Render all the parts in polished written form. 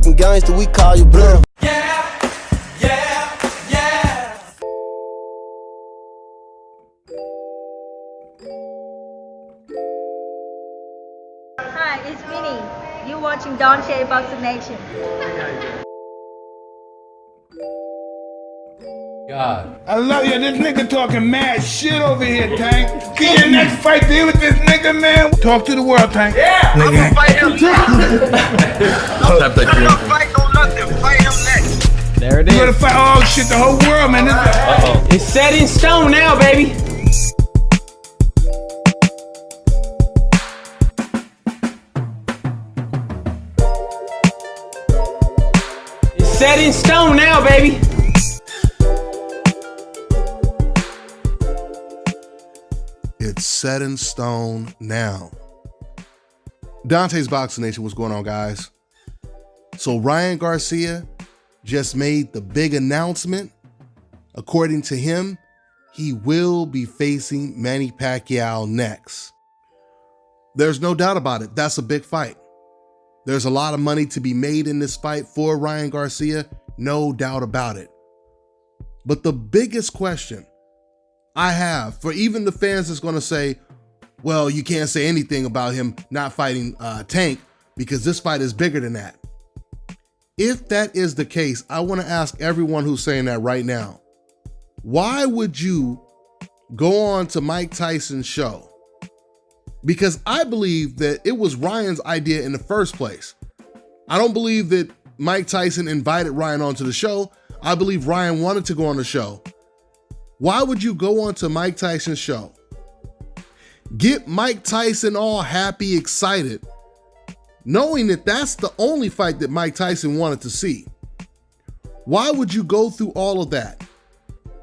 from gangster, we call you bluff. Hi, it's Minnie. You're watching Don't Share Boxing Nation. God. I love you. This nigga talking mad shit over here, Tank. Get your next fight deal with this nigga, man. Talk to the world, Tank. Yeah, I'm gonna fight him. I'm not fighting on nothing. Fight him next. There it You gotta is. fight all shit, the whole world, man. Uh-oh. It's set in stone now, baby. It's set in stone now, baby. It's set in stone now. Dante's Boxing Nation, what's going on, guys? So Ryan Garcia just made the big announcement. According to him, he will be facing Manny Pacquiao next. There's no doubt about it. That's a big fight. There's a lot of money to be made in this fight for Ryan Garcia, no doubt about it. But the biggest question I have for even the fans that's going to say, well, you can't say anything about him not fighting Tank because this fight is bigger than that. If that is the case, I want to ask everyone who's saying that right now, why would you go on to Mike Tyson's show? Because I believe that it was Ryan's idea in the first place. I don't believe that Mike Tyson invited Ryan onto the show. I believe Ryan wanted to go on the show. Why would you go on to Mike Tyson's show? Get Mike Tyson all happy, excited, knowing that that's the only fight that Mike Tyson wanted to see. Why would you go through all of that?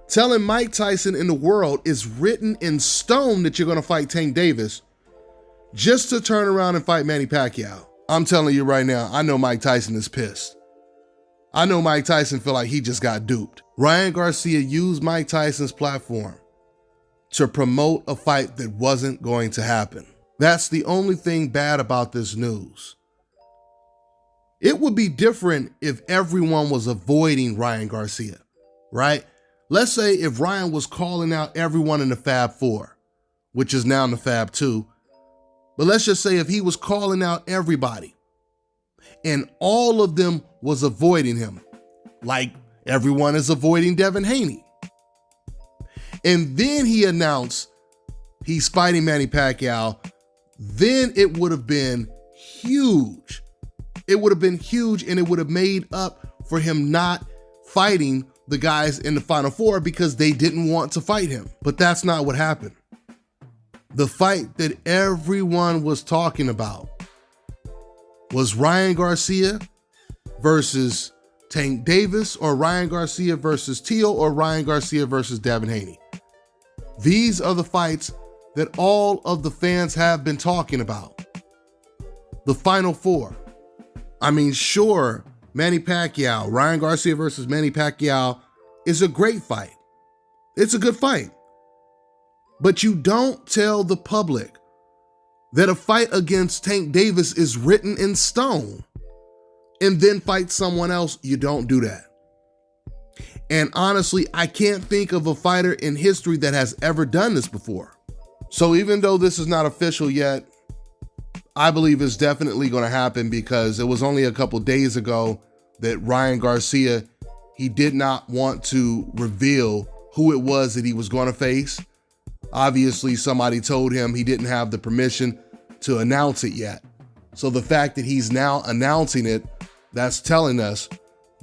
Telling Mike Tyson in the world is written in stone that you're going to fight Tank Davis just to turn around and fight Manny Pacquiao. I'm telling you right now, I know Mike Tyson is pissed. I know Mike Tyson feel like he just got duped. Ryan Garcia used Mike Tyson's platform to promote a fight that wasn't going to happen. That's the only thing bad about this news. It would be different if everyone was avoiding Ryan Garcia, right? Let's say if Ryan was calling out everyone in the Fab Four, which is now in the Fab Two, but let's just say if he was calling out everybody and all of them was avoiding him, like everyone is avoiding Devin Haney. And then he announced he's fighting Manny Pacquiao, then it would have been huge. It would have been huge, and it would have made up for him not fighting the guys in the Final Four because they didn't want to fight him. But that's not what happened. The fight that everyone was talking about was Ryan Garcia versus Tank Davis, or Ryan Garcia versus Teal, or Ryan Garcia versus Devin Haney. These are the fights that all of the fans have been talking about. The Final Four. I mean, sure, Manny Pacquiao, Ryan Garcia versus Manny Pacquiao is a great fight. It's a good fight. But you don't tell the public that a fight against Tank Davis is written in stone and then fight someone else. You don't do that. And honestly, I can't think of a fighter in history that has ever done this before. So even though this is not official yet, I believe it's definitely going to happen because it was only a couple days ago that Ryan Garcia, he did not want to reveal who it was that he was going to face. Obviously, somebody told him he didn't have the permission to announce it yet. So the fact that he's now announcing it, that's telling us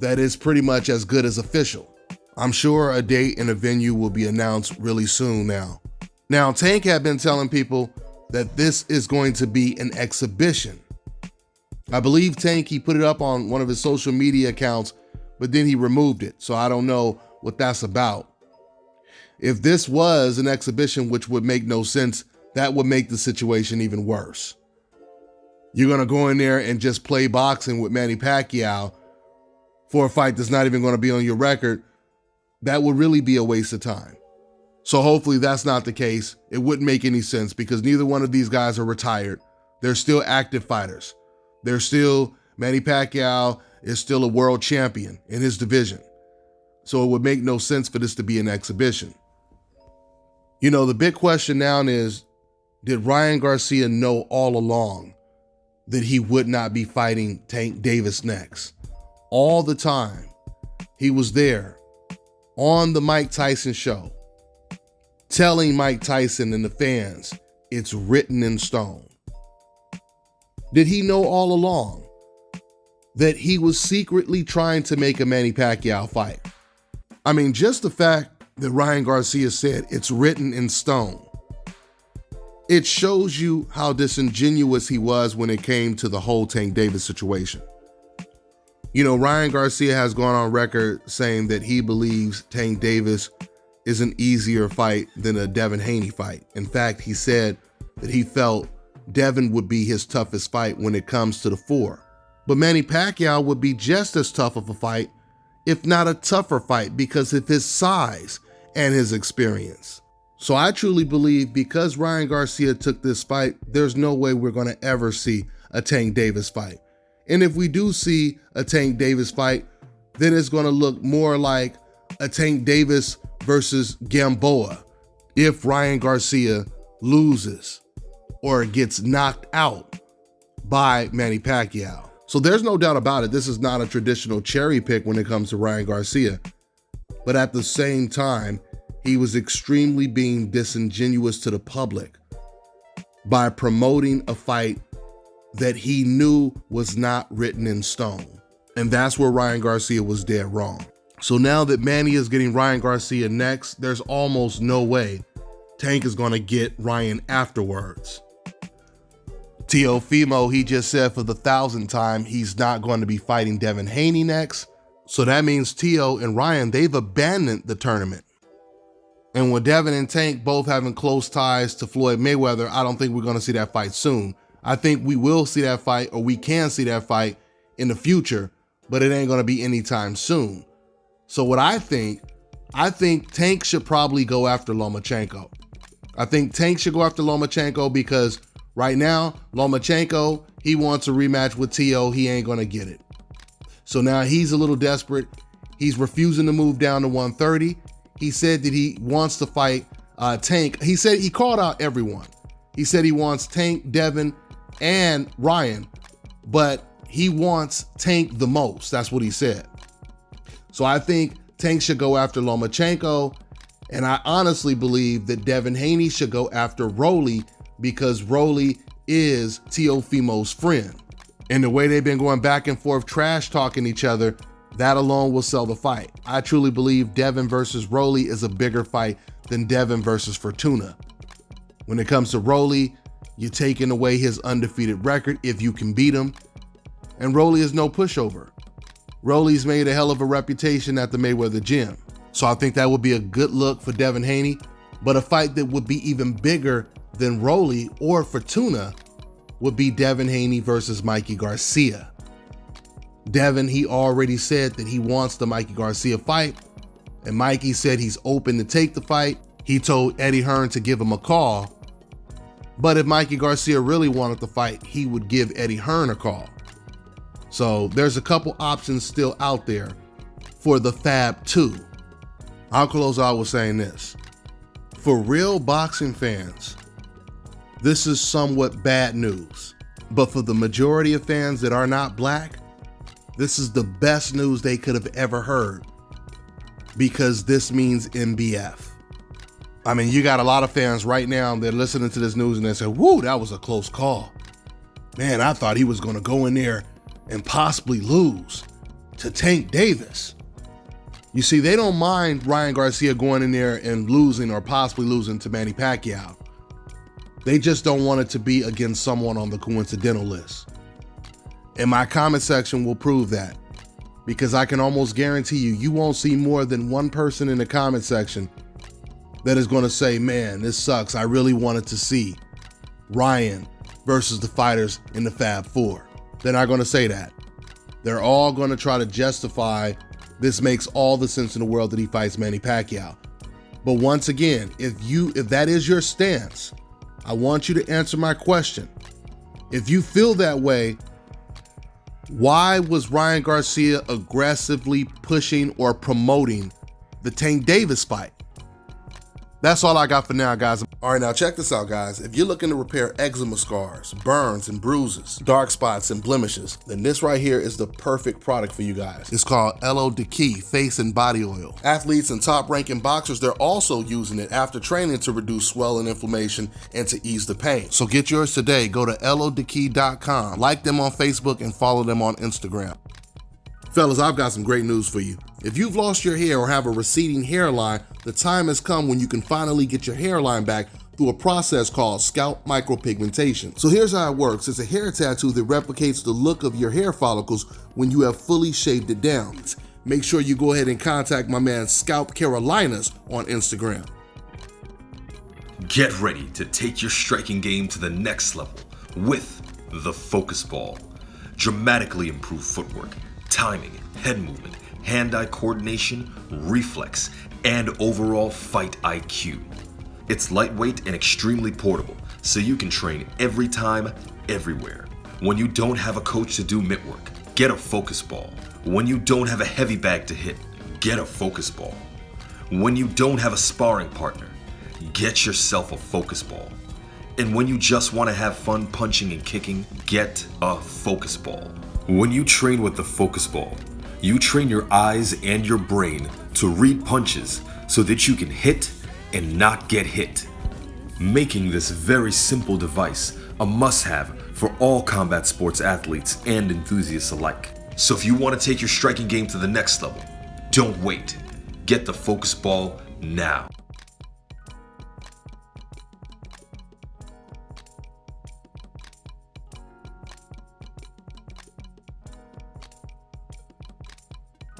that it's pretty much as good as official. I'm sure a date and a venue will be announced really soon now. Now, Tank had been telling people that this is going to be an exhibition. I believe Tank, he put it up on one of his social media accounts, but then he removed it. So I don't know what that's about. If this was an exhibition, which would make no sense, that would make the situation even worse. You're going to go in there and just play boxing with Manny Pacquiao for a fight that's not even going to be on your record. That would really be a waste of time. So hopefully that's not the case. It wouldn't make any sense because neither one of these guys are retired. They're still active fighters. They're still, Manny Pacquiao is still a world champion in his division. So it would make no sense for this to be an exhibition. You know, the big question now is, did Ryan Garcia know all along that he would not be fighting Tank Davis next? All the time, he was there on the Mike Tyson show, telling Mike Tyson and the fans, it's written in stone. Did he know all along that he was secretly trying to make a Manny Pacquiao fight? I mean, just the fact that Ryan Garcia said it's written in stone, it shows you how disingenuous he was when it came to the whole Tank Davis situation. You know, Ryan Garcia has gone on record saying that he believes Tank Davis is an easier fight than a Devin Haney fight. In fact, he said that he felt Devin would be his toughest fight when it comes to the four. But Manny Pacquiao would be just as tough of a fight, if not a tougher fight, because of his size and his experience. So I truly believe because Ryan Garcia took this fight, there's no way we're going to ever see a Tank Davis fight. And if we do see a Tank Davis fight, then it's going to look more like a Tank Davis versus Gamboa if Ryan Garcia loses or gets knocked out by Manny Pacquiao. So there's no doubt about it. This is not a traditional cherry pick when it comes to Ryan Garcia. But at the same time, he was extremely being disingenuous to the public by promoting a fight that he knew was not written in stone. And that's where Ryan Garcia was dead wrong. So now that Manny is getting Ryan Garcia next, there's almost no way Tank is going to get Ryan afterwards. Teofimo, he just said for the 1,000th time, he's not going to be fighting Devin Haney next. So that means Teo and Ryan, they've abandoned the tournament. And with Devin and Tank both having close ties to Floyd Mayweather, I don't think we're going to see that fight soon. I think we will see that fight, or we can see that fight in the future, but it ain't going to be anytime soon. So what I think Tank should probably go after Lomachenko. I think Tank should go after Lomachenko because right now, Lomachenko, he wants a rematch with Teo. He ain't going to get it. So now he's a little desperate. He's refusing to move down to 130. He said that he wants to fight Tank. He said he called out everyone. He said he wants Tank, Devin, and Ryan, but he wants Tank the most. That's what he said. So I think Tank should go after Lomachenko, and I honestly believe that Devin Haney should go after Rolly because Rolly is Teofimo's friend. And the way they've been going back and forth trash talking each other, that alone will sell the fight. I truly believe Devin versus Rolly is a bigger fight than Devin versus Fortuna. When it comes to Rolly, you're taking away his undefeated record if you can beat him. And Rolly is no pushover. Rolly's made a hell of a reputation at the Mayweather gym. So I think that would be a good look for Devin Haney. But a fight that would be even bigger than Rolly or Fortuna would be Devin Haney versus Mikey Garcia. Devin, he already said that he wants the Mikey Garcia fight, and Mikey said he's open to take the fight. He told Eddie Hearn to give him a call, but if Mikey Garcia really wanted the fight, he would give Eddie Hearn a call. So there's a couple options still out there for the Fab 2. I'll close out with saying this. For real boxing fans, this is somewhat bad news, but for the majority of fans that are not black, this is the best news they could have ever heard because this means MBF. I mean, you got a lot of fans right now, they're listening to this news and they say, whoo, that was a close call. Man, I thought he was going to go in there and possibly lose to Tank Davis. You see, they don't mind Ryan Garcia going in there and losing or possibly losing to Manny Pacquiao. They just don't want it to be against someone on the coincidental list. And my comment section will prove that, because I can almost guarantee you won't see more than one person in the comment section that is going to say, man, this sucks. I really wanted to see Ryan versus the fighters in the Fab 4. They're not going to say that. They're all going to try to justify this makes all the sense in the world that he fights Manny Pacquiao. But once again, if that is your stance, I want you to answer my question. If you feel that way, Why was Ryan Garcia aggressively pushing or promoting the Tank Davis fight? That's all I got for now, guys. All right, now check this out, guys. If you're looking to repair eczema scars, burns and bruises, dark spots and blemishes, then this right here is the perfect product for you guys. It's called LO Key Face and Body Oil. Athletes and top-ranking boxers, they're also using it after training to reduce swelling, inflammation, and to ease the pain. So get yours today. Go to lodkey.com, like them on Facebook, and follow them on Instagram. Fellas, I've got some great news for you. If you've lost your hair or have a receding hairline, the time has come when you can finally get your hairline back through a process called scalp micropigmentation. So here's how it works. It's a hair tattoo that replicates the look of your hair follicles when you have fully shaved it down. Make sure you go ahead and contact my man Scalp Carolinas on Instagram. Get ready to take your striking game to the next level with the Focus Ball. Dramatically improve footwork, timing, head movement, hand-eye coordination, reflex, and overall fight IQ. It's lightweight and extremely portable, so you can train every time, everywhere. When you don't have a coach to do mitt work, get a Focus Ball. When you don't have a heavy bag to hit, get a Focus Ball. When you don't have a sparring partner, get yourself a Focus Ball. And when you just want to have fun punching and kicking, get a Focus Ball. When you train with the Focus Ball, you train your eyes and your brain to read punches so that you can hit and not get hit, making this very simple device a must-have for all combat sports athletes and enthusiasts alike. So if you want to take your striking game to the next level, don't wait. Get the Focus Ball now.